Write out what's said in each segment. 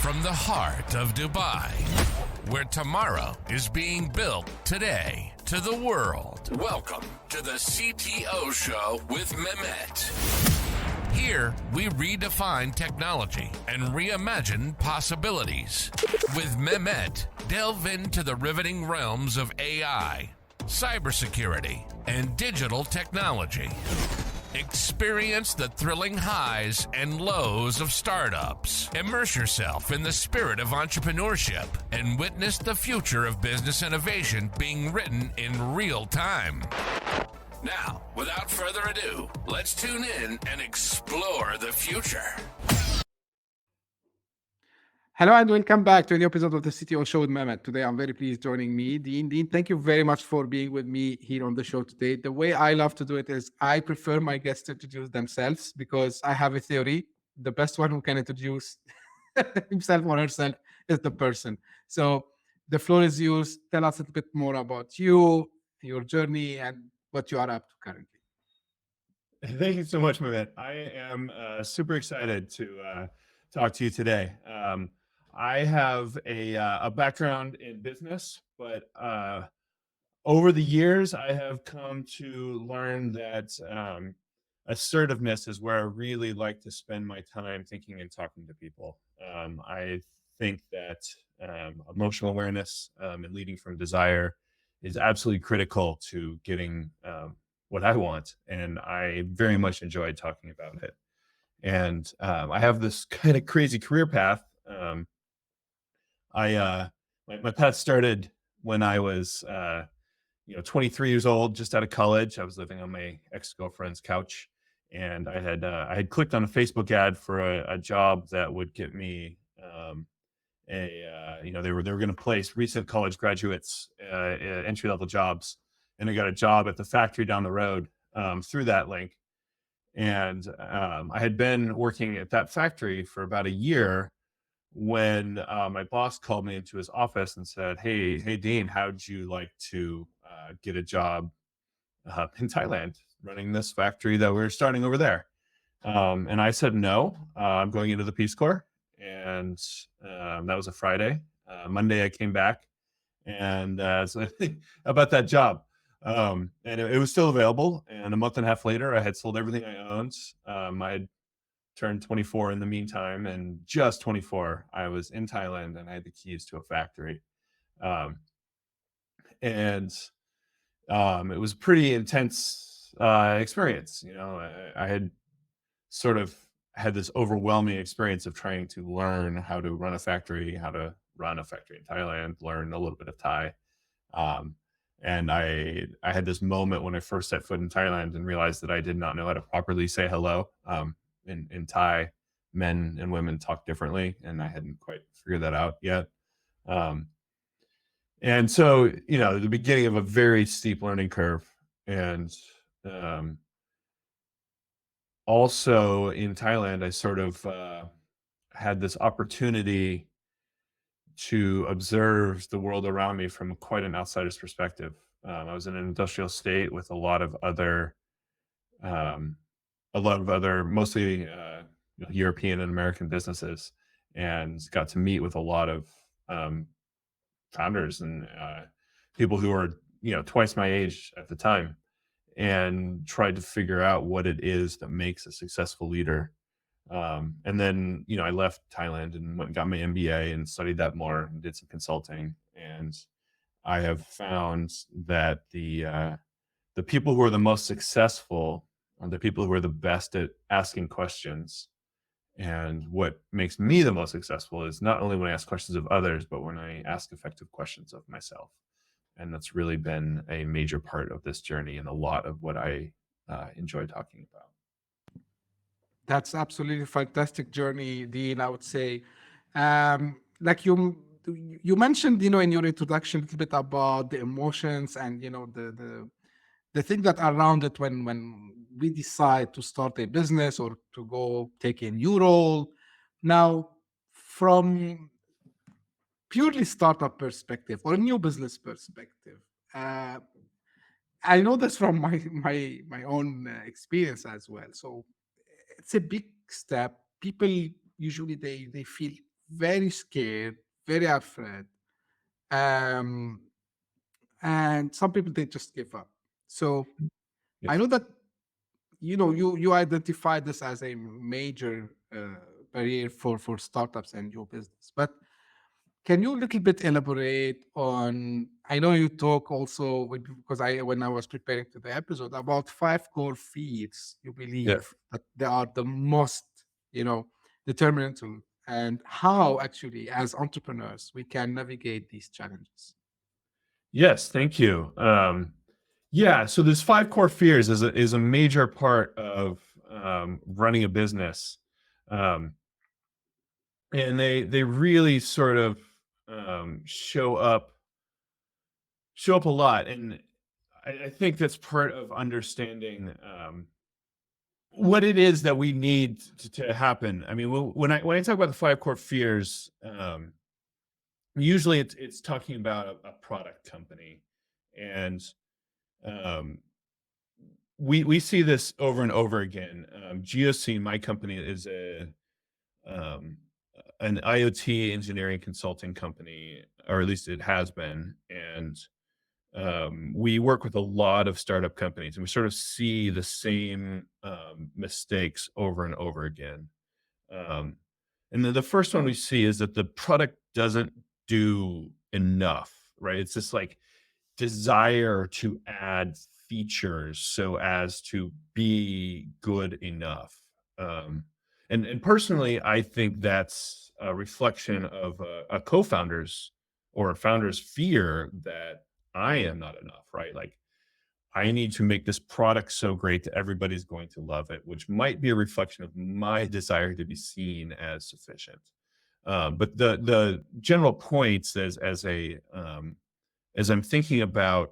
from the heart of Dubai, where tomorrow is being built today, to the world. Welcome to the CTO Show with Mehmet. Here, we redefine technology and reimagine possibilities. With Mehmet, delve into the riveting realms of AI, cybersecurity, and digital technology. Experience the thrilling highs and lows of startups. Immerse yourself in the spirit of entrepreneurship and witness the future of business innovation being written in real time. Now, without further ado, let's tune in and explore the future. Hello and welcome back to a new episode of the CTO Show with Mehmet. Today I'm very pleased joining me, Dean. Dean, thank you very much for being with me here on the show today. The way I love to do it is I prefer my guests to introduce themselves because I have a theory. The best one who can introduce himself or herself is the person. So the floor is yours. Tell us a little bit more about you, your journey, and what you are up to currently. Thank you so much, Mehmet. I am super excited to talk to you today. I have a background in business, but over the years, I have come to learn that assertiveness is where I really like to spend my time thinking and talking to people. I think that emotional awareness and leading from desire is absolutely critical to getting what I want, and I very much enjoy talking about it. And I have this kind of crazy career path. My path started when I was 23 years old, just out of college. I was living on my ex-girlfriend's couch, and I had clicked on a Facebook ad for a job that would get me they were going to place recent college graduates entry-level jobs, and I got a job at the factory down the road through that link. And I had been working at that factory for about a year when my boss called me into his office and said, hey, Dean, how'd you like to get a job in Thailand running this factory that we're starting over there? And I said, no, I'm going into the Peace Corps. And that was a Friday. Monday, I came back. And so I think about that job. And it was still available. And a month and a half later, I had sold everything I owned. I had turned 24 in the meantime, and just 24, I was in Thailand and I had the keys to a factory. And it was a pretty intense experience. I had sort of had this overwhelming experience of trying to learn how to run a factory, how to run a factory in Thailand, learn a little bit of Thai. And I had this moment when I first set foot in Thailand and realized that I did not know how to properly say hello. In Thai, men and women talk differently, and I hadn't quite figured that out yet. And so, the beginning of a very steep learning curve. And also in Thailand, I sort of had this opportunity to observe the world around me from quite an outsider's perspective. I was in an industrial state with a lot of other, mostly European and American businesses, and got to meet with a lot of founders and people who were, twice my age at the time, and tried to figure out what it is that makes a successful leader. And then, I left Thailand and went and got my MBA and studied that more and did some consulting. And I have found that the people who are the most successful are the people who are the best at asking questions. And what makes me the most successful is not only when I ask questions of others, but when I ask effective questions of myself. And that's really been a major part of this journey and a lot of what I enjoy talking about. That's absolutely fantastic journey, Dean, I would say. Like you mentioned, in your introduction a little bit about the emotions and, the thing that are around it when we decide to start a business or to go take a new role. Now, from purely startup perspective or a new business perspective, I know this from my own experience as well. So it's a big step. People usually they feel very scared, very afraid. Um, and some people, they just give up. So I Yes. know that, you identify this as a major barrier for startups and your business, but can you a little bit elaborate on? I know you talk also because when I was preparing to the episode about 5 core fears you Yeah. believe that they are the most, determinantal, and how actually as entrepreneurs we can navigate these challenges. Yes. Thank you. Yeah. So there's 5 core fears is a major part of running a business. Um, and they really sort of show up a lot, and I think that's part of understanding what it is that we need to happen. I mean, when I talk about the 5 core fears, usually it's talking about a product company, and um, we see this over and over again. Geocene, my company, is um, an IoT engineering consulting company, or at least it has been, and we work with a lot of startup companies, and we sort of see the same mistakes over and over again. Um, and then the first one we see is that the product doesn't do enough, right? It's just like desire to add features so as to be good enough. Um, and personally, I think that's a reflection of a co-founder's or a founder's fear that I am not enough, right? Like I need to make this product so great that everybody's going to love it, which might be a reflection of my desire to be seen as sufficient. But the general points as I'm thinking about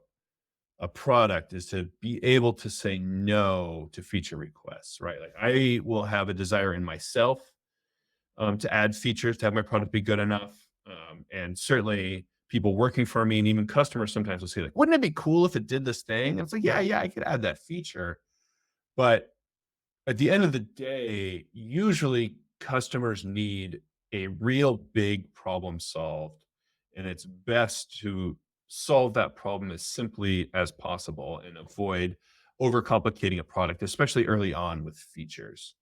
a product is to be able to say no to feature requests, right? Like I will have a desire in myself to add features to have my product be good enough. And certainly people working for me and even customers sometimes will say, like, wouldn't it be cool if it did this thing? And it's like, yeah, I could add that feature. But at the end of the day, usually customers need a real big problem solved. And it's best to solve that problem as simply as possible and avoid overcomplicating a product, especially early on with features.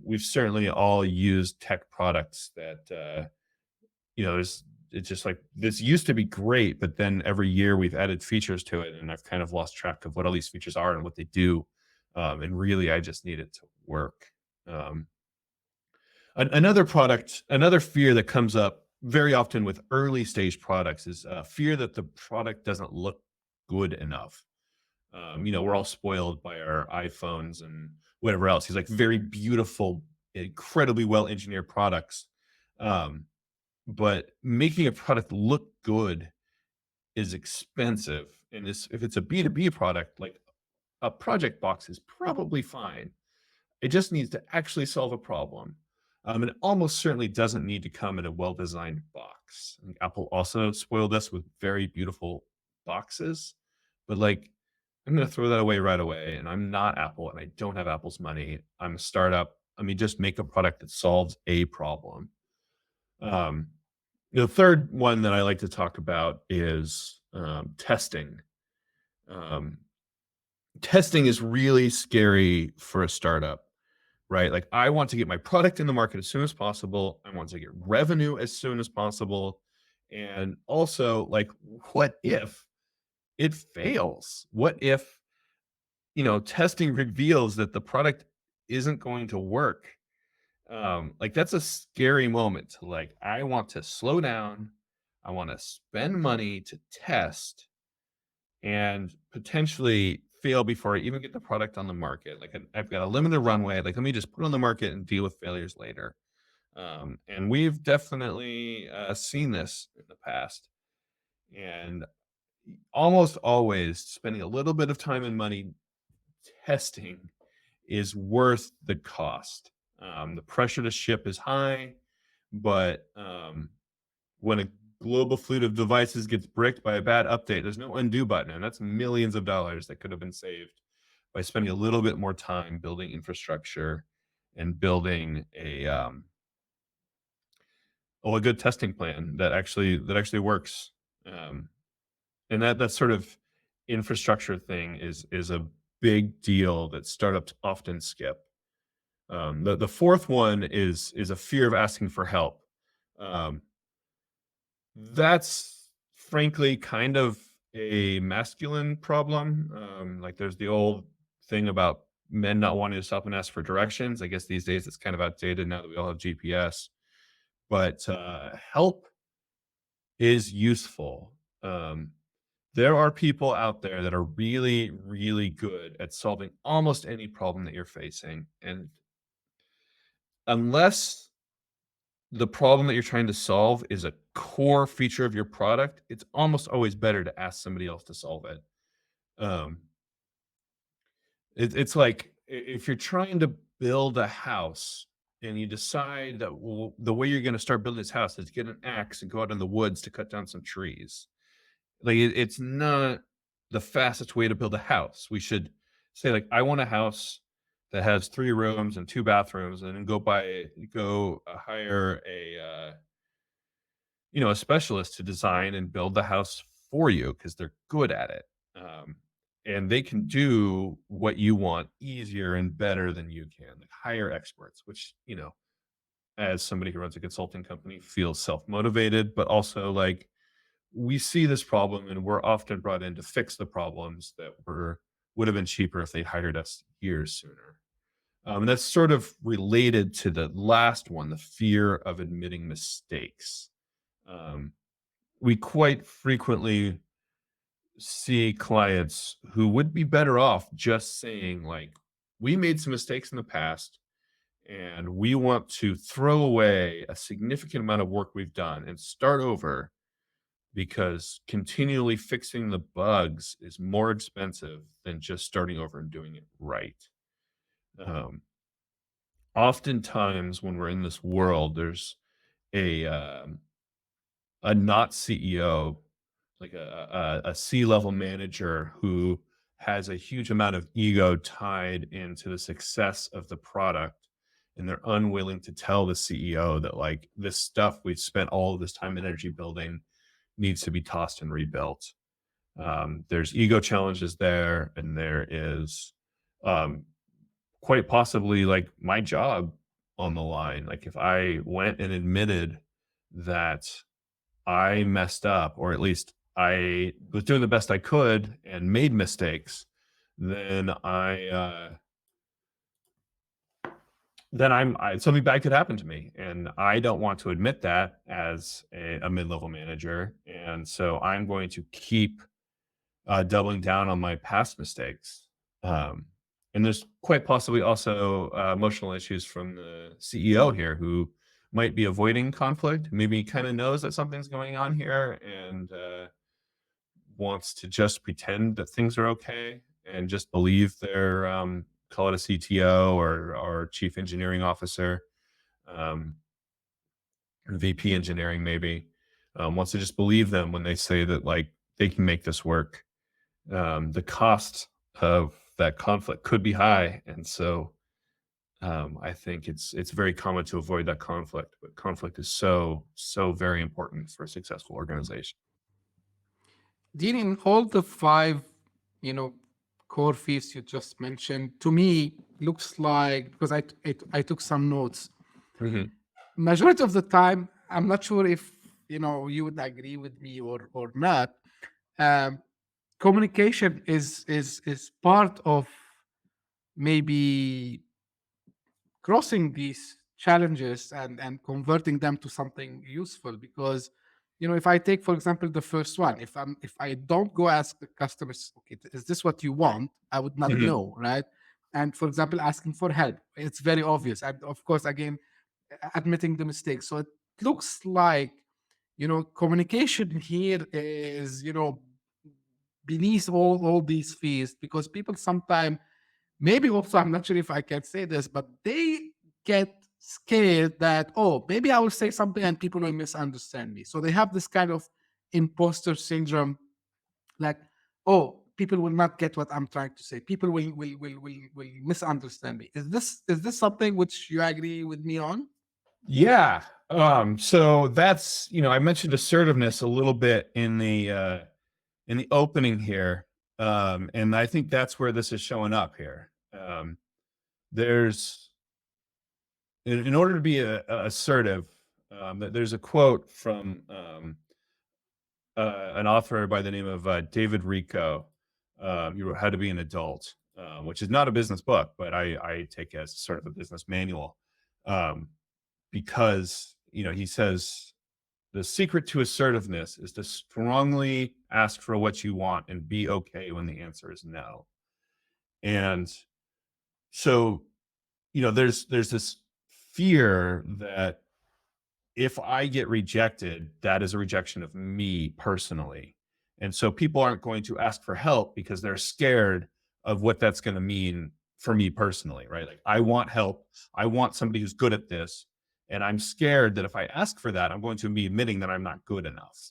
We've certainly all used tech products that, it's just like this used to be great, but then every year we've added features to it, and I've kind of lost track of what all these features are and what they do. And really, I just need it to work. Um, another fear that comes up very often with early stage products is fear that the product doesn't look good enough. We're all spoiled by our iPhones and whatever else. He's like very beautiful, incredibly well engineered products. Um, but making a product look good is expensive. And if it's a B2B product, like a project box is probably fine. It just needs to actually solve a problem. And it almost certainly doesn't need to come in a well-designed box. I think Apple also spoiled us with very beautiful boxes, but like I'm going to throw that away right away. And I'm not Apple, and I don't have Apple's money. I'm a startup. I mean, just make a product that solves a problem. Um, the third one that I like to talk about is testing. Um, Testing is really scary for a startup, right? Like I want to get my product in the market as soon as possible. I want to get revenue as soon as possible. And also, like, what if it fails? What if, testing reveals that the product isn't going to work? Like that's a scary moment to like, I want to slow down. I want to spend money to test and potentially fail before I even get the product on the market. Like I've got a limited runway. Like let me just put it on the market and deal with failures later. And we've definitely seen this in the past. And almost always spending a little bit of time and money testing is worth the cost. The pressure to ship is high, but when a global fleet of devices gets bricked by a bad update, there's no undo button, and that's millions of dollars that could have been saved by spending a little bit more time building infrastructure and building a good testing plan that actually works. And that sort of infrastructure thing is a big deal that startups often skip. The fourth one is a fear of asking for help. Um, that's frankly kind of a masculine problem. Like there's the old thing about men not wanting to stop and ask for directions. I guess these days it's kind of outdated now that we all have GPS. But help is useful. Um, there are people out there that are really, really good at solving almost any problem that you're facing. And unless the problem that you're trying to solve is a core feature of your product, it's almost always better to ask somebody else to solve it. Um, it's like if you're trying to build a house and you decide that the way you're going to start building this house is get an axe and go out in the woods to cut down some trees. Like it's not the fastest way to build a house. We should say like, I want a house that has 3 rooms and 2 bathrooms, and then hire a specialist to design and build the house for you because they're good at it. And they can do what you want easier and better than you can. Like hire experts, which, as somebody who runs a consulting company, feels self-motivated, but also like we see this problem and we're often brought in to fix the problems that would have been cheaper if they hired us years sooner. And that's sort of related to the last one, the fear of admitting mistakes. We quite frequently see clients who would be better off just saying like, we made some mistakes in the past and we want to throw away a significant amount of work we've done and start over because continually fixing the bugs is more expensive than just starting over and doing it right. Um, Oftentimes when we're in this world, there's a not CEO, like a C-level manager who has a huge amount of ego tied into the success of the product, and they're unwilling to tell the CEO that like this stuff we've spent all of this time and energy building needs to be tossed and rebuilt. There's ego challenges there, and there is um, quite possibly like my job on the line. Like if I went and admitted that I messed up, or at least I was doing the best I could and made mistakes, then something bad could happen to me, and I don't want to admit that as a mid-level manager, and so I'm going to keep doubling down on my past mistakes. And there's quite possibly also emotional issues from the CEO here who might be avoiding conflict, maybe kind of knows that something's going on here and wants to just pretend that things are okay and just believe their call it a CTO or chief engineering officer, um, or VP engineering maybe, wants to just believe them when they say that like they can make this work. The cost of that conflict could be high, and so I think it's very common to avoid that conflict, but conflict is so very important for a successful organization. Dean, in all the 5, you know, core fees you just mentioned, to me, looks like, because I took some notes. Mhm. Majority of the time, I'm not sure if, you would agree with me or not. Um, Communication is part of maybe crossing these challenges and converting them to something useful, because if I take, for example, the first one, if I don't go ask the customers, okay, is this what you want, I would not Mhm. know, right? And for example, asking for help, it's very obvious, and of course, again, admitting the mistake. So it looks like communication here is beneath all these fees, because people sometimes, maybe also, I'm not sure if I can say this, but they get scared that, oh, maybe I will say something and people will misunderstand me. So they have this kind of imposter syndrome, like, oh, people will not get what I'm trying to say. People will misunderstand me. Is this something which you agree with me on? Yeah. So that's, I mentioned assertiveness a little bit in the opening here. And I think that's where this is showing up here. There's in order to be assertive, there's a quote from an author by the name of David Rico. He wrote How to Be an Adult, which is not a business book, but I take it as sort of a business manual, um, because he says the secret to assertiveness is to strongly ask for what you want and be okay when the answer is no. And so, there's this fear that if I get rejected, that is a rejection of me personally. And so people aren't going to ask for help because they're scared of what that's going to mean for me personally, right? Like, I want help. I want somebody who's good at this. And I'm scared that if I ask for that, I'm going to be admitting that I'm not good enough.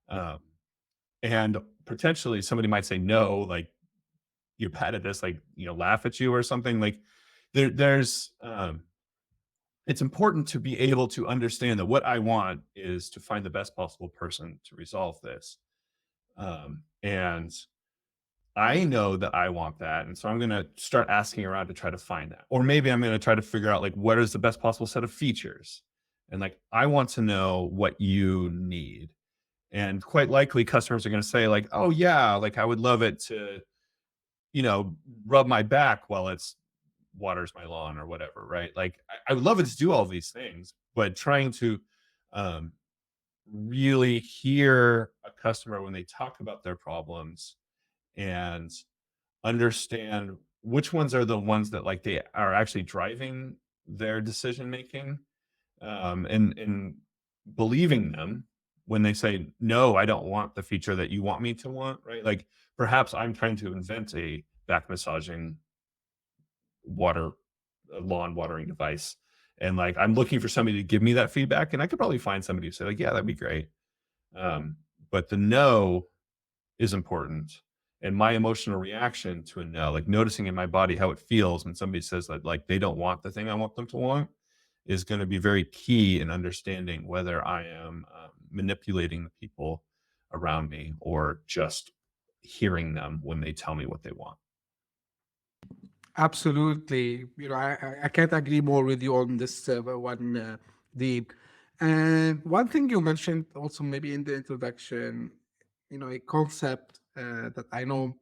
Um, and potentially somebody might say, no, like, you're bad at this, like, laugh at you or something. Like, there's, it's important to be able to understand that what I want is to find the best possible person to resolve this. And I know that I want that. And so I'm going to start asking around to try to find that. Or maybe I'm going to try to figure out, like, what is the best possible set of features? And, like, I want to know what you need. And quite likely customers are going to say, like, oh yeah, like, I would love it to, rub my back while it's waters my lawn or whatever, right? Like, I would love it to do all these things, but trying to um, really hear a customer when they talk about their problems and understand which ones are the ones that, like, they are actually driving their decision making, and believing them when they say, no, I don't want the feature that you want me to want, right? Like, perhaps I'm trying to invent a back massaging water lawn watering device, and, like, I'm looking for somebody to give me that feedback, and I could probably find somebody who say, like, yeah, that'd be great. But the no is important, and my emotional reaction to a no, like noticing in my body how it feels when somebody says that, like, they don't want the thing I want them to want, is going to be very key in understanding whether I am manipulating the people around me or just hearing them when they tell me what they want. Absolutely. I can't agree more with you on this one, Deep. And one thing you mentioned also maybe in the introduction, a concept that I know,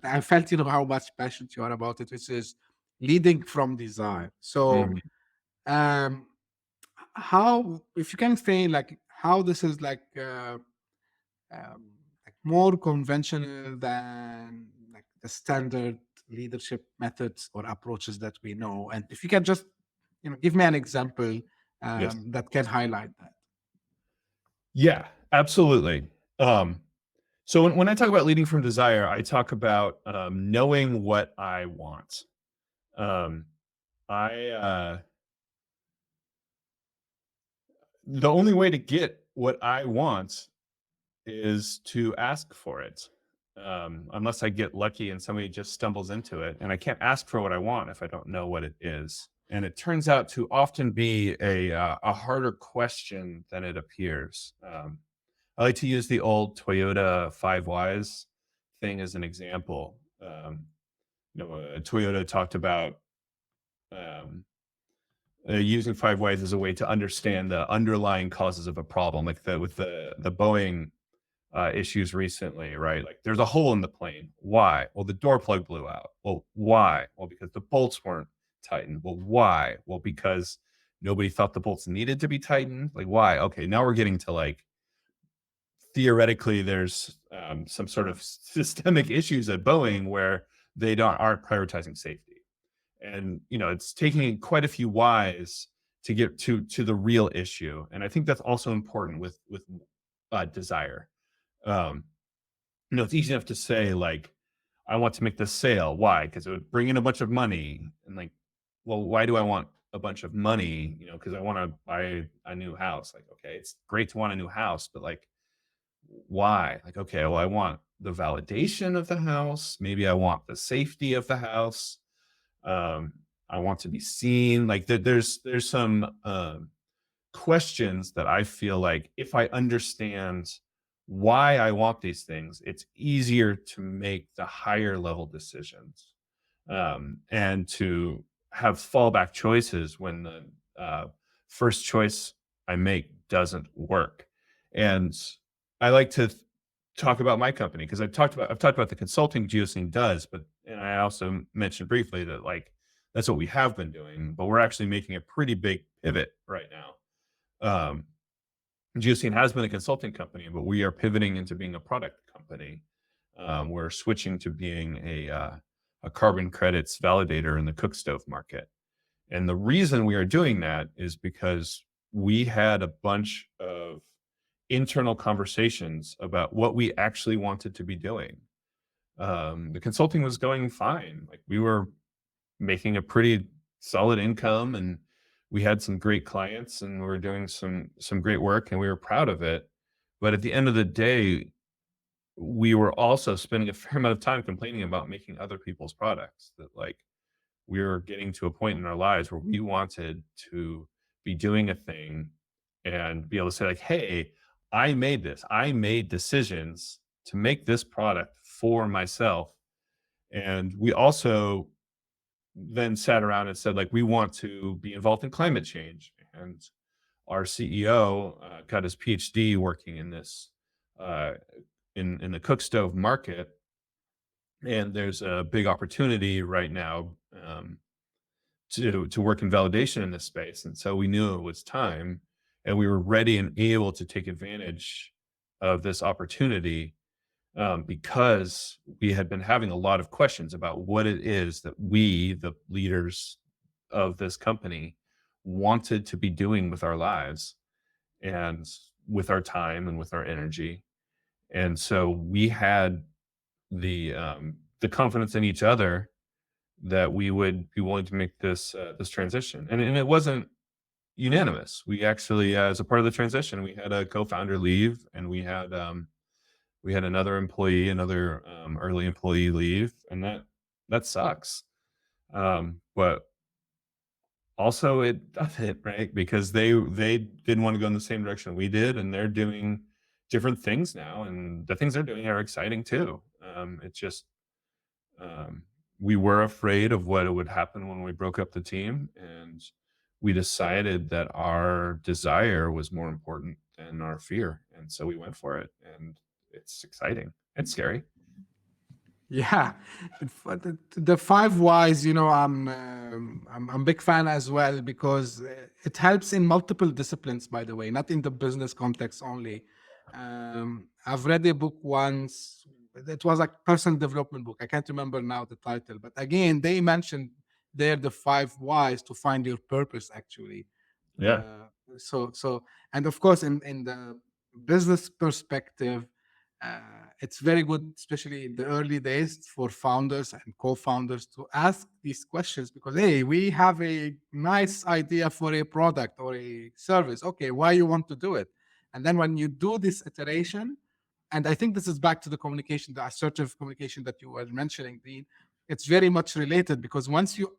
I felt, how much passionate you are about it, which is leading from desire. So, Mhm. um, how, if you can say, like, how this is like more conventional than like the standard leadership methods or approaches that we know, and if you can just give me an example Yes. that can highlight that. Yeah, absolutely. So when I talk about leading from desire, I talk about knowing what I want. Um, I The only way to get what I want is to ask for it. Unless I get lucky and somebody just stumbles into it, and I can't ask for what I want if I don't know what it is. And it turns out to often be a harder question than it appears. I like to use the old Toyota 5 Whys thing as an example. Toyota talked about um, using 5 Whys as a way to understand the underlying causes of a problem, like with the Boeing issues recently, right? Like, there's a hole in the plane. Why? Well, the door plug blew out. Well, why? Well, because the bolts weren't tightened. Well, why? Well, because nobody thought the bolts needed to be tightened. Like, why? Okay, now we're getting to, like, theoretically there's some sort of systemic issues at Boeing where they aren't prioritizing safety, and it's taking quite a few whys to get to the real issue. And I think that's also important with desire. Um, it's easy enough to say, like, I want to make this sale. Why? Because it would bring in a bunch of money. And, like, well, why do I want a bunch of money? Because I want to buy a new house. Like, okay, it's great to want a new house, but, like, why? Like, okay, well, I want the validation of the house. Maybe I want the safety of the house. Um, I want to be seen. Like, there's some questions that I feel like if I understand why I want these things, it's easier to make the higher level decisions, and to have fallback choices when the first choice I make doesn't work. And I like to talk about my company because I've talked about the consulting Geocene does, but and I also mentioned briefly that like that's what we have been doing, but we're actually making a pretty big pivot right now. Um, Geocene has been a consulting company, but we are pivoting into being a product company. We're switching to being a carbon credits validator in the cook stove market. And the reason we are doing that is because we had a bunch of internal conversations about what we actually wanted to be doing. The consulting was going fine. Like we were making a pretty solid income, and we had some great clients, and we were doing some great work, and we were proud of it. But at the end of the day, we were also spending a fair amount of time complaining about making other people's products. That like we were getting to a point in our lives where we wanted to be doing a thing and be able to say like, hey, I made this. I made decisions to make this product for myself. And we also then sat around and said like we want to be involved in climate change, and our CEO got his PhD working in this uh, in the cook stove market, and there's a big opportunity right now, to work in validation in this space. And so we knew it was time, and we were ready and able to take advantage of this opportunity, because we had been having a lot of questions about what it is that we, the leaders of this company, wanted to be doing with our lives and with our time and with our energy. And so we had the confidence in each other that we would be willing to make this transition. And it wasn't unanimous. We actually, as a part of the transition, we had a co-founder leave, and we had another employee, another early employee leave, and that sucks. But also it doesn't, right? Because they didn't want to go in the same direction we did, and they're doing different things now, and the things they're doing are exciting too. It's just um, we were afraid of what would happen when we broke up the team, and we decided that our desire was more important than our fear, and so we went for it. And it's exciting and scary. Yeah, the five whys, I'm big fan as well because it helps in multiple disciplines. By the way, not in the business context only. I've read a book once. It was a personal development book. I can't remember now the title, but again, they mentioned there the five whys to find your purpose. Actually, Yeah. so and of course in the business perspective, uh, it's very good, especially in the early days, for founders and co-founders to ask these questions because hey, we have a nice idea for a product or a service. Okay, why you want to do it? And then when you do this iteration, and I think this is back to the communication, the assertive communication that you were mentioning, Dean. It's very much related because once you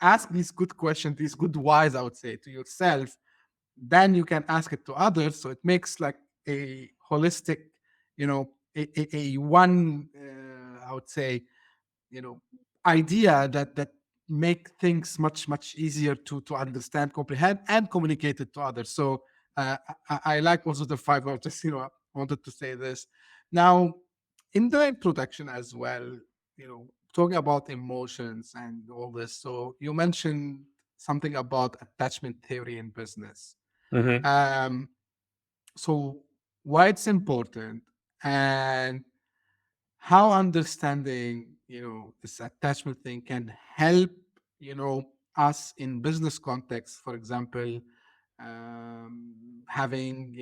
ask these good questions, these good whys, I would say, to yourself, then you can ask it to others. So it makes like a holistic, a one, I would say, you know, idea that make things much easier to understand, comprehend, and communicate it to others. So I like also the five. I just wanted to say this. Now, in the introduction as well, talking about emotions and all this. So you mentioned something about attachment theory in business. Hmm. Um, so why it's important and how understanding this attachment thing can help us in business context, for example, having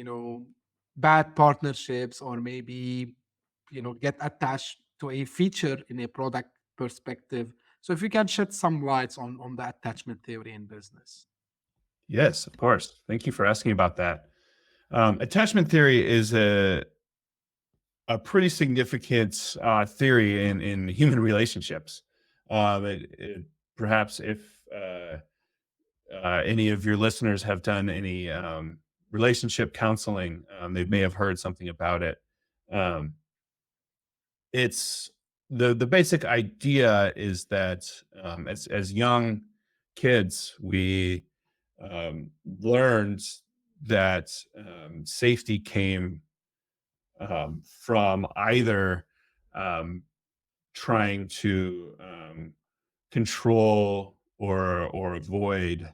bad partnerships, or maybe get attached to a feature in a product perspective. So if you can shed some lights on the attachment theory in business. Yes, of course. Thank you for asking about that. Attachment theory is a pretty significant theory in human relationships. Perhaps if any of your listeners have done any relationship counseling, they may have heard something about it. Um, it's the basic idea is that as young kids, we learned that safety came from either um, trying to control or avoid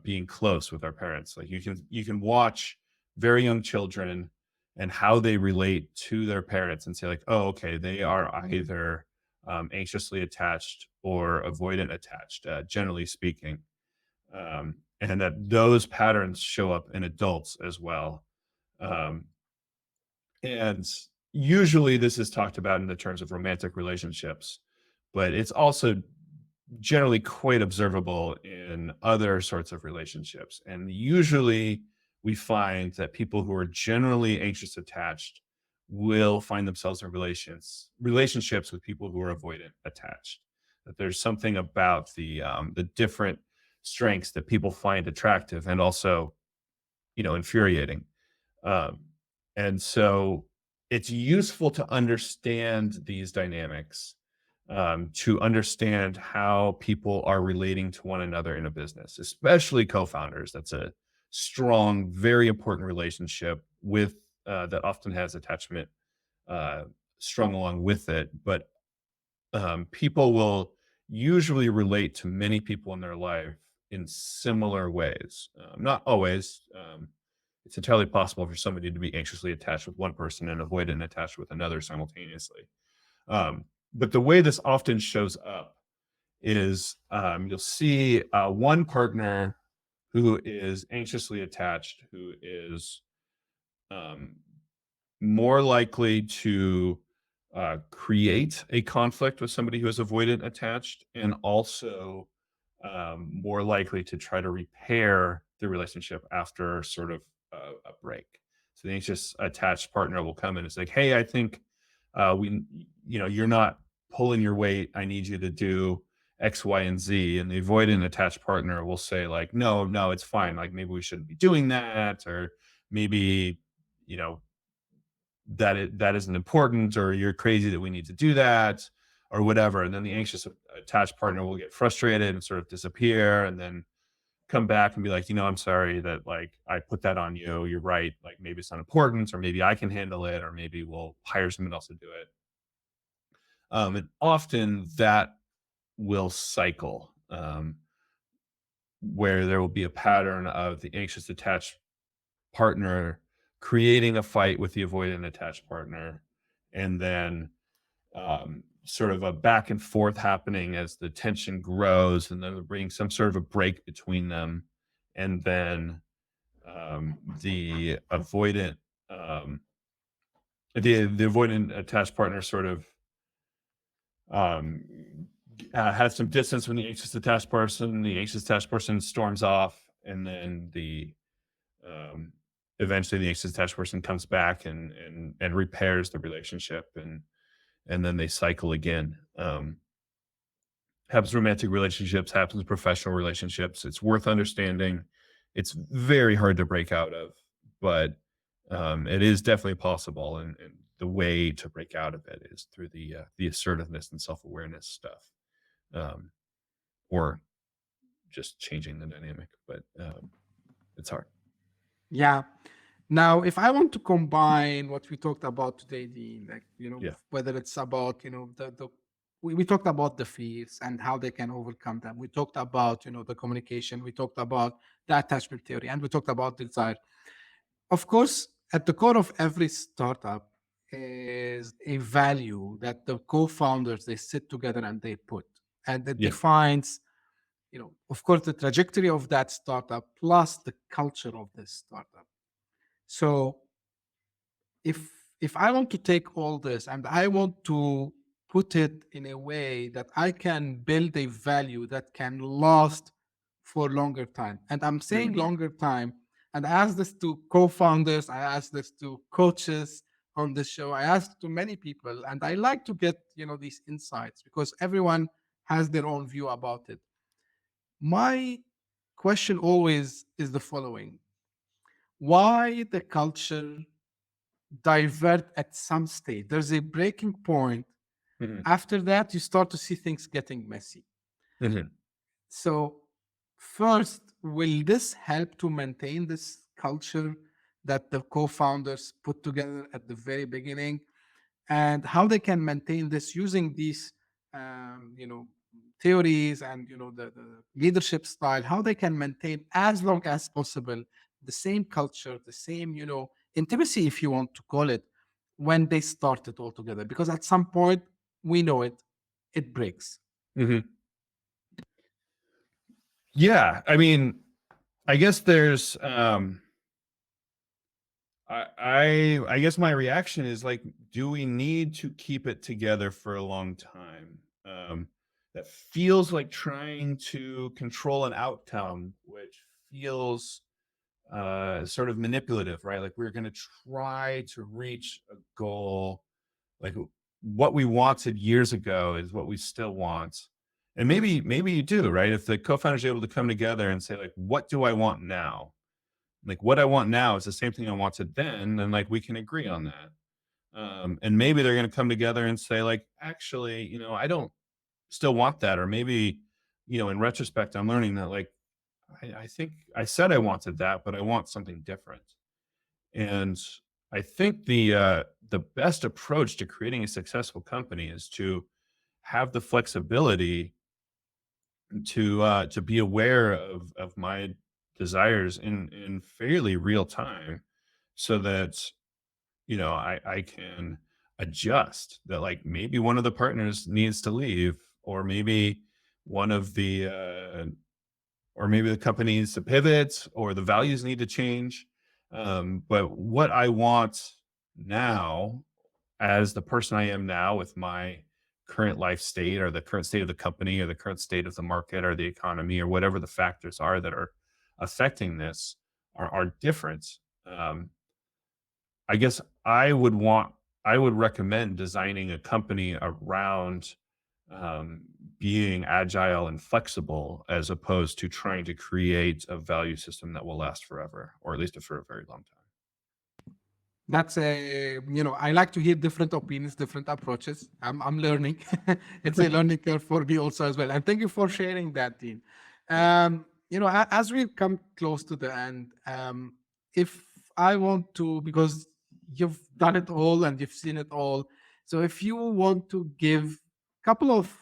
being close with our parents. Like you can watch very young children and how they relate to their parents and say like, oh, okay, they are either anxiously attached or avoidant attached, generally speaking, and that those patterns show up in adults as well. Um, and usually this is talked about in the terms of romantic relationships, but it's also generally quite observable in other sorts of relationships. And usually we find that people who are generally anxious attached will find themselves in relationships with people who are avoidant attached. That there's something about the different strengths that people find attractive and also, infuriating. Um, and so it's useful to understand these dynamics, to understand how people are relating to one another in a business, especially co-founders. That's a strong, very important relationship with that often has attachment uh, strung along with it. But people will usually relate to many people in their life in similar ways. Not always. It's entirely possible for somebody to be anxiously attached with one person and avoidant attached with another simultaneously. But the way this often shows up is you'll see one partner who is anxiously attached, who is um, more likely to create a conflict with somebody who is avoidant attached, and also more likely to try to repair the relationship after sort of a break. So the anxious attached partner will come in and say, "Hey, I think you're not pulling your weight. I need you to do X, Y, and Z." And the avoidant attached partner will say, like, "No, no, it's fine. Like maybe we shouldn't be doing that, or maybe you know that isn't important, or you're crazy that we need to do that, or whatever." And then the anxious attached partner will get frustrated and sort of disappear, and then come back and be like, "I'm sorry that like I put that on you. You're right. Like maybe it's not important, or maybe I can handle it, or maybe we'll hire someone else to do it." And often that will cycle, where there will be a pattern of the anxious attached partner creating a fight with the avoidant attached partner, and then sort of a back and forth happening as the tension grows, and then there being some sort of a break between them, and then the um, avoidant attached partner sort of um, has some distance from the anxious attached person. The anxious attached person storms off, and then the um, eventually the anxious attached person comes back and repairs the relationship, and then they cycle again. Happens in romantic relationships, happens in professional relationships. It's worth understanding. It's very hard to break out of, but it is definitely possible. And the way to break out of it is through the assertiveness and self-awareness stuff, um, or just changing the dynamic. But it's hard. Yeah. Now, if I want to combine what we talked about today, Dean, like, Yeah. whether it's about, we talked about the fears and how they can overcome them. We talked about, the communication. We talked about the attachment theory, and we talked about the desire. Of course, at the core of every startup is a value that the co-founders, they sit together and they put, and it Yeah. defines, of course, the trajectory of that startup plus the culture of this startup. So if I want to take all this and I want to put it in a way that I can build a value that can last for longer time, and I'm saying longer time, and I asked this to co-founders, I asked this to coaches on the show, I asked to many people, and I like to get these insights because everyone has their own view about it. My question always is the following: why the culture divert at some stage? There's a breaking point. Mhm. After that, you start to see things getting messy. Mhm. So, first, will this help to maintain this culture that the co-founders put together at the very beginning, and how they can maintain this using these, theories and the leadership style? How they can maintain as long as possible the same culture, the same intimacy, if you want to call it, when they start it all together? Because at some point, we know it breaks. Mhm. Yeah, I mean, I guess there's I guess my reaction is like, do we need to keep it together for a long time? That feels like trying to control an outcome, which feels sort of manipulative, right? Like we're going to try to reach a goal, like what we wanted years ago is what we still want. And maybe you do, right? If the co-founders are able to come together and say, like, what do I want now? Like what I want now is the same thing I wanted then, and like we can agree on that. And maybe they're going to come together and say, like, actually, I don't still want that, or maybe, in retrospect, I'm learning that, like, I think I said I wanted that, but I want something different. And I think the best approach to creating a successful company is to have the flexibility to be aware of my desires in fairly real time, so that I can adjust. That, like, maybe one of the partners needs to leave, or maybe one of the or maybe the company needs to pivot, or the values need to change. But what I want now, as the person I am now, with my current life state, or the current state of the company, or the current state of the market, or the economy, or whatever the factors are that are affecting this, are different. Um, I guess I would recommend designing a company around um, being agile and flexible, as opposed to trying to create a value system that will last forever, or at least for a very long time. That's I like to hear different opinions, different approaches. I'm learning. It's a learning curve for me also as well. And thank you for sharing that, Dean. As we come close to the end, if I want to, because you've done it all and you've seen it all, so if you want to give a couple of,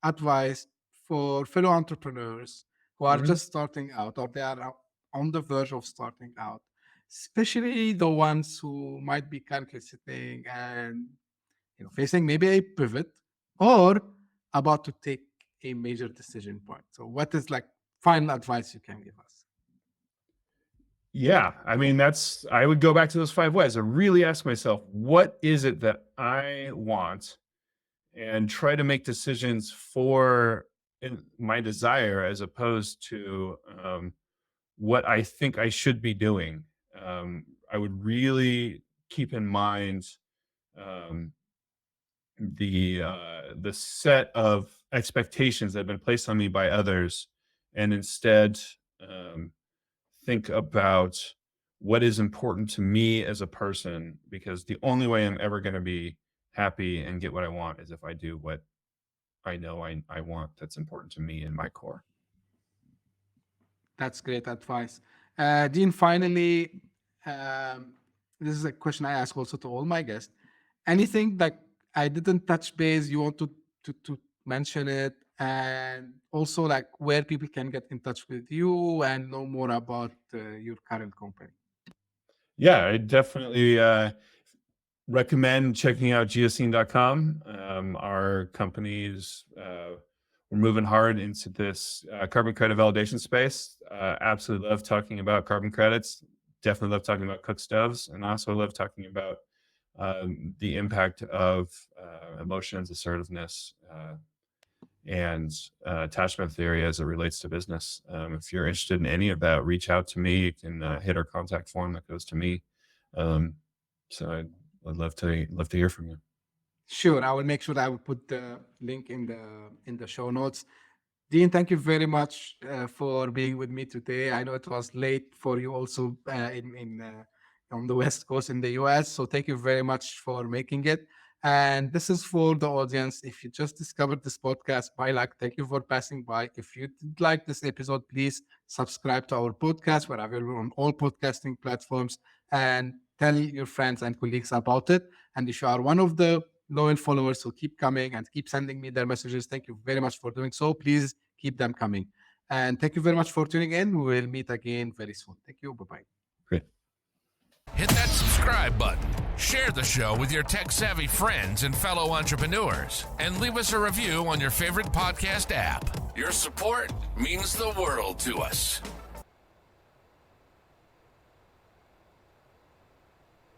advice for fellow entrepreneurs who are Mhm. just starting out, or they are on the verge of starting out, especially the ones who might be currently sitting and facing maybe a pivot, or about to take a major decision point. So what is like final advice you can give us? Yeah, I mean, I would go back to those 5 ways. I really ask myself, what is it that I want, and try to make decisions for my desire, as opposed to what I think I should be doing. I would really keep in mind um, the set of expectations that have been placed on me by others, and instead um, think about what is important to me as a person, because the only way I'm ever going to be happy and get what I want is if I do what I know I want, that's important to me in my core. That's great advice. Dean, finally, um, this is a question I ask also to all my guests. Anything that I didn't touch base, you want to mention it, and also like where people can get in touch with you and know more about your current company? Yeah, I definitely recommend checking out geocene.com. Our companies, we're moving hard into this carbon credit validation space. Absolutely love talking about carbon credits. Definitely love talking about cookstoves, and also love talking about the impact of emotions, assertiveness, and attachment theory as it relates to business. If you're interested in any of that, reach out to me. You can hit our contact form that goes to me. Um, so I'd love to hear from you. Sure, I will make sure I will put the link in the show notes. Dean, thank you very much for being with me today. I know it was late for you also on the West Coast in the US. So thank you very much for making it. And this is for the audience. If you just discovered this podcast by luck, thank you for passing by. If you did like this episode, please subscribe to our podcast. We're available on all podcasting platforms, and tell your friends and colleagues about it. And if you are one of the loyal followers who keep coming and keep sending me their messages, thank you very much for doing so. Please keep them coming. And thank you very much for tuning in. We will meet again very soon. Thank you. Bye-bye. Great. Hit that subscribe button, share the show with your tech-savvy friends and fellow entrepreneurs, and leave us a review on your favorite podcast app. Your support means the world to us.